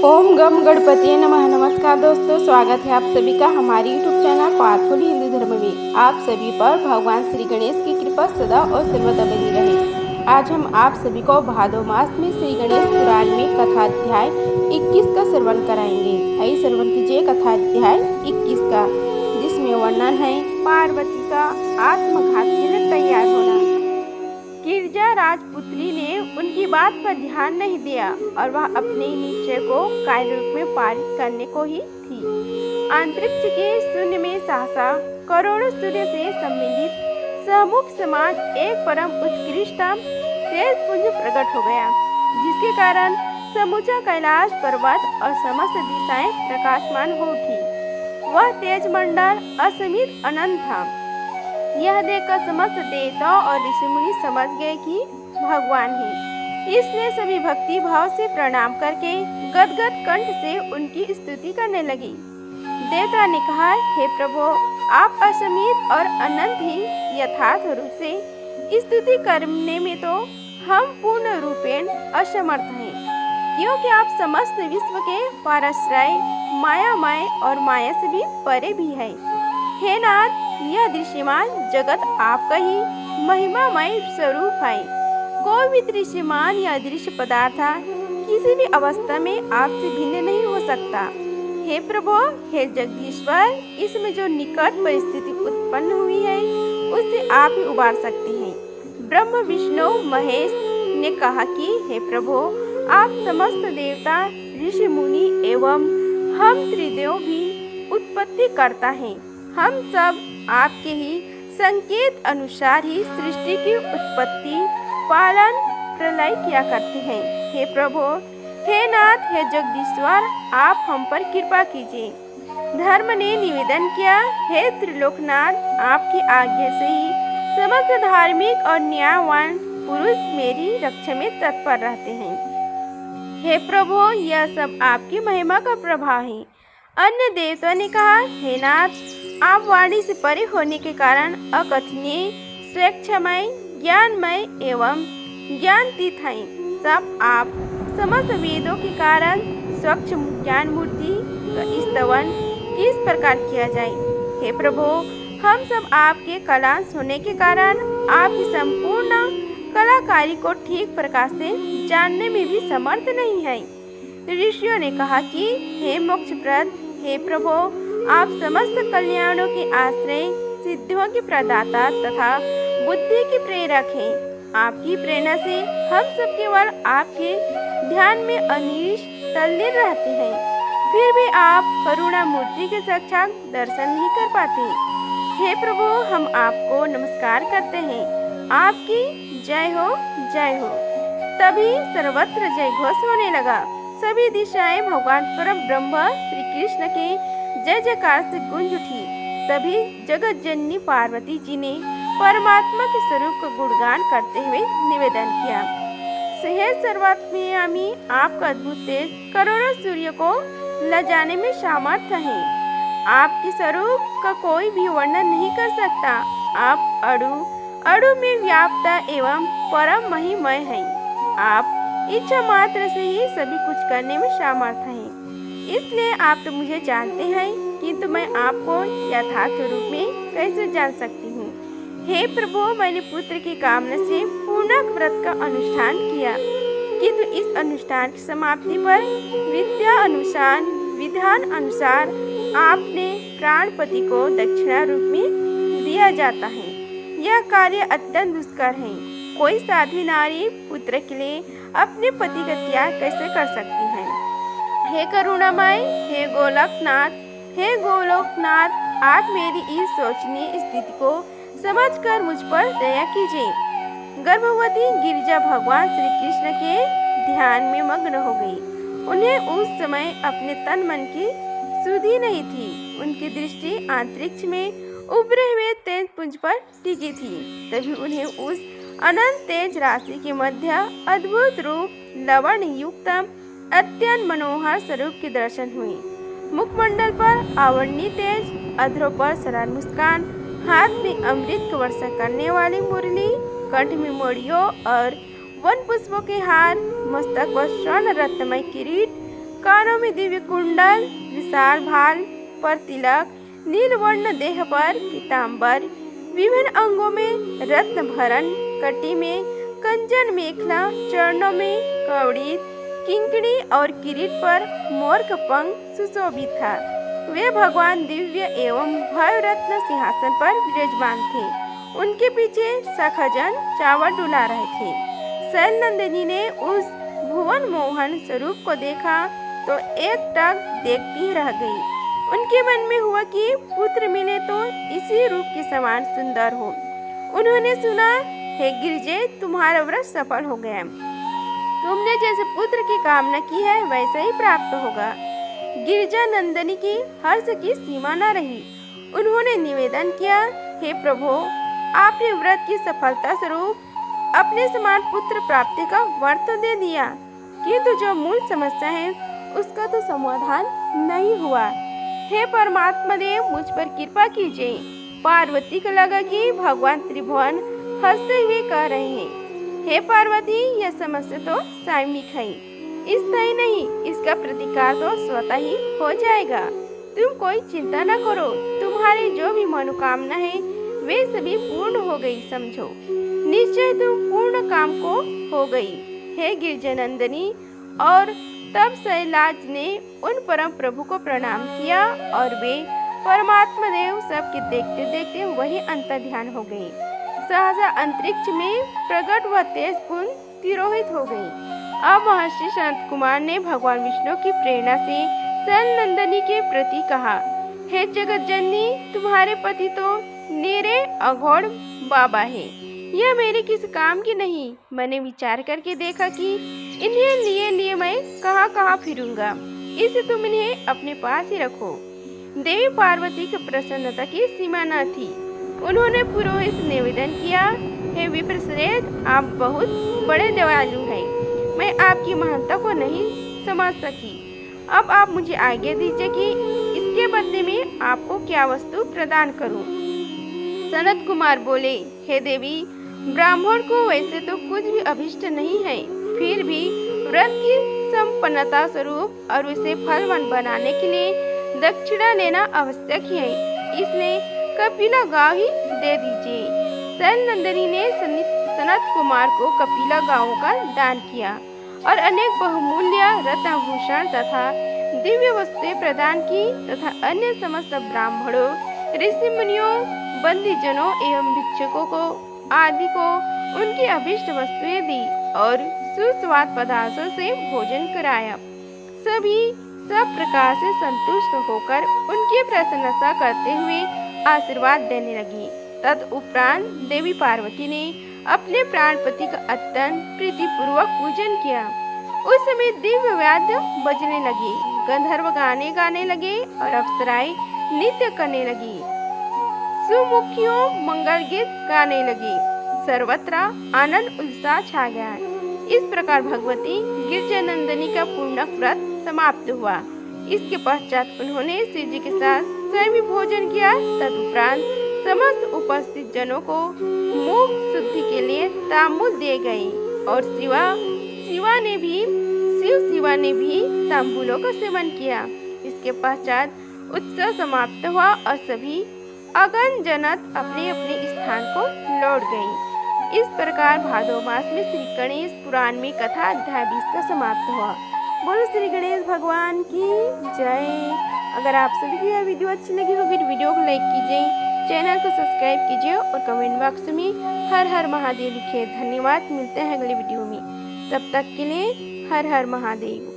ओम गम गणपति नमः। नमस्कार दोस्तों, स्वागत है आप सभी का हमारे यूट्यूब चैनल पार्थोली हिंदू धर्म में। आप सभी पर भगवान श्री गणेश की कृपा सदा और सर्वदा बनी रहे। आज हम आप सभी को भादो मास में श्री गणेश पुराण में कथा अध्याय 21 का श्रवण कराएंगे। आइए श्रवण कीजिए कथा अध्याय 21 का, जिसमें वर्णन है पार्वती का आत्मघात के लिए तैयार होना। गिरजा राजपुत्री ने उनकी बात पर ध्यान नहीं दिया और वह अपने निश्चय को कार्य रूप में पारित करने को ही थी। अंतरिक्ष के शून्य में सहसा करोड़ों सूर्य से सम्मिलित सहमुख समान एक परम उत्कृष्टतम तेज पुंज प्रकट हो गया, जिसके कारण समूचा कैलाश पर्वत और समस्त दिशाएं प्रकाशमान हो उठी। वह तेज मंडल असीमित अनंत था। यह देखकर समस्त देवता और ऋषि मुनि समझ गए कि भगवान है। इसलिए सभी भक्ति भाव से प्रणाम करके गदगद कंठ से उनकी स्तुति करने लगी। देवता ने कहा, हे प्रभु, आप असीमित और अनंत ही यथार्थ रूप से स्तुति करने में तो हम पूर्ण रूपेण असमर्थ हैं, क्योंकि आप समस्त विश्व के पाराश्रय, मायामय और माया से भी परे भी है। हे नाथ, यह दृश्यमान जगत आपका ही महिमामय स्वरूप है। कोई भी दृश्यमान या दृश्य पदार्थ किसी भी अवस्था में आपसे भिन्न नहीं हो सकता। हे प्रभु, हे जगदीश्वर, इसमें जो निकट परिस्थिति उत्पन्न हुई है उससे आप ही उबार सकते हैं। ब्रह्म विष्णु महेश ने कहा कि हे प्रभु, आप समस्त देवता, ऋषि मुनि एवं हम त्रिदेव भी उत्पत्ति करता है। हम सब आपके ही संकेत अनुसार ही सृष्टि की उत्पत्ति, पालन, प्रलय किया करते हैं। हे प्रभु, हे नाथ, हे जगदीश्वर, आप हम पर कृपा कीजिए। धर्म ने निवेदन किया, हे त्रिलोकनाथ, आपकी आज्ञा से ही समस्त धार्मिक और न्यायवान पुरुष मेरी रक्षा में तत्पर रहते हैं। हे प्रभु, यह सब आपकी महिमा का प्रभाव है। अन्य देवता ने कहा, हे नाथ, आप वाणी से परे होने के कारण अकथनीय, स्वेच्छमय, ज्ञानमय एवं ज्ञानातीत हैं। सब आप समस्त वेदों के कारण स्वच्छ ज्ञान मूर्ति का स्तवन किस प्रकार किया जाए। हे प्रभु, हम सब आपके कलांश होने के कारण आपकी संपूर्ण कलाकारी को ठीक प्रकार से जानने में भी समर्थ नहीं है। ऋषियों ने कहा कि हे मोक्षप्रद, हे प्रभु, आप समस्त कल्याणों के आश्रय, सिद्धियों के प्रदाता तथा बुद्धि के प्रेरक हैं। आपकी प्रेरणा से हम सब केवल आपके ध्यान में अनिश तल्लीन रहते हैं, फिर भी आप करुणा मूर्ति के साक्षात दर्शन नहीं कर पाते। हे प्रभु, हम आपको नमस्कार करते हैं। आपकी जय हो, जय हो। तभी सर्वत्र जय घोष होने लगा। सभी दिशाएं भगवान परम ब्रह्म श्री कृष्ण के जय जयकार से गूंज उठी। तभी जगत जननी पार्वती जी ने परमात्मा के स्वरूप का गुणगान करते हुए निवेदन किया, हे सर्वात्मयामी, आपका अद्भुत तेज करोड़ों सूर्य को लजाने में सामर्थ्य है। आपके स्वरूप का कोई भी वर्णन नहीं कर सकता। आप अणु में व्याप्त एवं परम महिमय हैं। आप इच्छा मात्र से ही सभी कुछ करने में सामर्थ्य हैं। इसलिए आप तो मुझे जानते हैं, किंतु मैं आपको यथार्थ रूप में कैसे जान सकती हूँ। हे प्रभु, मैंने पुत्र की कामना से पूर्णक व्रत का अनुष्ठान किया, किंतु इस अनुष्ठान की समाप्ति पर विधान अनुसार आपने प्राणपति को दक्षिणा रूप में दिया जाता है। यह कार्य अत्यंत दुष्कर है। कोई साध्वी नारी पुत्र के लिए अपने पति का त्याग कैसे कर सकती है। हे करुणामय, हे गोलोकनाथ, आप मेरी इस शोचनीय स्थिति को समझकर मुझ पर दया कीजिए। गर्भवती गिरिजा भगवान श्री कृष्ण के ध्यान में मग्न हो गई। उन्हें उस समय अपने तन मन की सुधि नहीं थी। उनकी दृष्टि अंतरिक्ष में उभरे हुए तेज पुंज पर टिकी थी। तभी उन्हें उस अनंत तेज राशि के मध्य अद्भुत रूप, लवण युक्त अत्यंत मनोहर स्वरूप के दर्शन हुए। मुखमंडल पर आवर्णी तेज, अधरों पर सरल मुस्कान, हाथ में अमृत की वर्षा करने वाली मुरली, कंठ में मोड़ियों और वन पुष्पों के हार, मस्तक पर स्वर्ण रत्नमय किरीट, कानों में दिव्य कुंडल, विशाल भाल पर तिलक, नीलवर्ण देह पर पीताम्बर, विभिन्न अंगों में रत्न भरण, कटी में कंचन मेखला, चरणों में कवड़ी, किंकड़ी और किरीट पर मोर का पंख सुशोभित था। वे भगवान दिव्य एवं भव्य रत्न सिंहासन पर विराजमान थे। उनके पीछे सखाजन चावल डुला रहे थे। शैलनंदिनी ने उस भुवन मोहन स्वरूप को देखा तो एकटक देखती रह गई। उनके मन में हुआ कि पुत्र मिले तो इसी रूप के समान सुंदर हो। उन्होंने सुना, हे गिरिजे, तुम्हारा व्रत सफल हो गया। तुमने जैसे पुत्र की कामना की है वैसा ही प्राप्त होगा। गिरिजा नंदनी की हर्ष की सीमा न रही। उन्होंने निवेदन किया, हे प्रभु, आपने व्रत की सफलता स्वरूप अपने समान पुत्र प्राप्ति का वर तो दे दिया, किंतु जो मूल समस्या है उसका तो समाधान नहीं हुआ। हे परमात्मा देव, मुझ पर कृपा कीजिए। पार्वती को लगा कि भगवान त्रिभुवन हंसते हुए कह रहे हैं, हे पार्वती, यह समस्या तो सामयिक है, स्थायी नहीं, इसका प्रतिकार तो स्वतः ही हो जाएगा। तुम कोई चिंता न करो, तुम्हारी जो भी मनोकामना है वे सभी पूर्ण हो गई समझो। निश्चय तुम पूर्ण काम को हो गई, हे गिरिजानंदिनी। और तब शैलाज ने उन परम प्रभु को प्रणाम किया और वे परमात्मा देव सबके देखते देखते वही अंतर्ध्यान हो गए। सहसा अंतरिक्ष में प्रकट व तेज पुंज तिरोहित हो गई। अब महर्षि सनत कुमार ने भगवान विष्णु की प्रेरणा से शैलनंदिनी के प्रति कहा, हे जगत जननी, तुम्हारे पति तो निरे अघोड़ बाबा है। यह मेरे किस काम की नहीं। मैंने विचार करके देखा कि इन्हें लिए मैं कहाँ कहाँ फिरूंगा, इसे तुम इन्हें अपने पास ही रखो। देवी पार्वती की प्रसन्नता की सीमा न थी। उन्होंने पुरोहित से निवेदन किया, हे विप्रश्रेष्ठ, आप बहुत बड़े दयालु हैं। मैं आपकी महानता को नहीं समझ सकी। अब आप मुझे आज्ञा दीजिए कि इसके बदले में आपको क्या वस्तु प्रदान करूं। सनत कुमार बोले, हे देवी, ब्राह्मण को वैसे तो कुछ भी अभिष्ट नहीं है, फिर भी व्रत की संपन्नता स्वरूप और उसे फलवान बनाने के लिए दक्षिणा लेना आवश्यक है, इसलिए कपिला गांव ही दे दीजिए। शैलनंदिनी ने सनत कुमार को कपिला गांवों का दान किया और अनेक बहुमूल्य रत्नभूषण तथा दिव्य वस्तुएं प्रदान की तथा अन्य समस्त ब्राह्मणों, ऋषि मुनियों, बंदीजनों एवं भिक्षुकों को आदि को उनकी अभिष्ट वस्तुएं दी और सुस्वाद पदार्थों से भोजन कराया। सभी सब प्रकार से संतुष्ट होकर उनकी प्रशंसा करते हुए आशीर्वाद देने लगी। तदुपरांत देवी पार्वती ने अपने प्राणपति का अत्यंत प्रीतिपूर्वक पूजन किया। उस समय दिव्य वाद्य बजने लगे, गंधर्व गाने गाने लगे और अप्सराएं नृत्य करने लगी, सुमुखियों मंगल गीत गाने लगी। सर्वत्र आनंद उत्साह छा गया। इस प्रकार भगवती गिरिजानंदिनी का पूर्ण व्रत समाप्त हुआ। इसके पश्चात उन्होंने शिव जी के साथ स्वयं भोजन किया। तदुपरांत समस्त उपस्थित जनों को मुख शुद्धि के लिए तांबूल दिए गए और शिवा ने भी तांबूलों का सेवन किया। इसके पश्चात उत्सव समाप्त हुआ और सभी अगन जनत अपने अपने स्थान को लौट गए। इस प्रकार भादो मास में श्री गणेश पुराण में कथा अध्याय 20 का समाप्त हुआ। बोलो श्री गणेश भगवान की जय। अगर आप सभी को यह वीडियो अच्छी लगी होगी तो वीडियो को लाइक कीजिए, चैनल को सब्सक्राइब कीजिए और कमेंट बॉक्स में हर हर महादेव लिखिए। धन्यवाद। मिलते हैं अगले वीडियो में, तब तक के लिए हर हर महादेव।